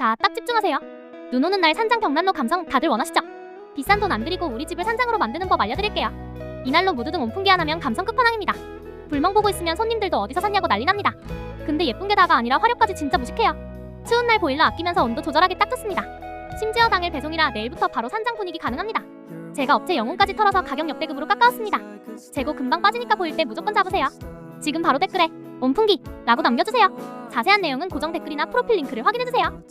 자, 딱 집중하세요. 눈 오는 날 산장 벽난로 감성 다들 원하시죠? 비싼 돈 안 들이고 우리 집을 산장으로 만드는 법 알려드릴게요. 이날로 무드등 온풍기 하나면 감성 끝판왕입니다. 불멍 보고 있으면 손님들도 어디서 샀냐고 난리 납니다. 근데 예쁜 게 다가 아니라 화력까지 진짜 무식해요. 추운 날 보일러 아끼면서 온도 조절하기 딱 좋습니다. 심지어 당일 배송이라 내일부터 바로 산장 분위기 가능합니다. 제가 업체 영혼까지 털어서 가격 역대급으로 깎아왔습니다. 재고 금방 빠지니까 보일 때 무조건 잡으세요. 지금 바로 댓글에 온풍기 라고 남겨주세요. 자세한 내용은 고정 댓글이나 프로필 링크를 확인해주세요.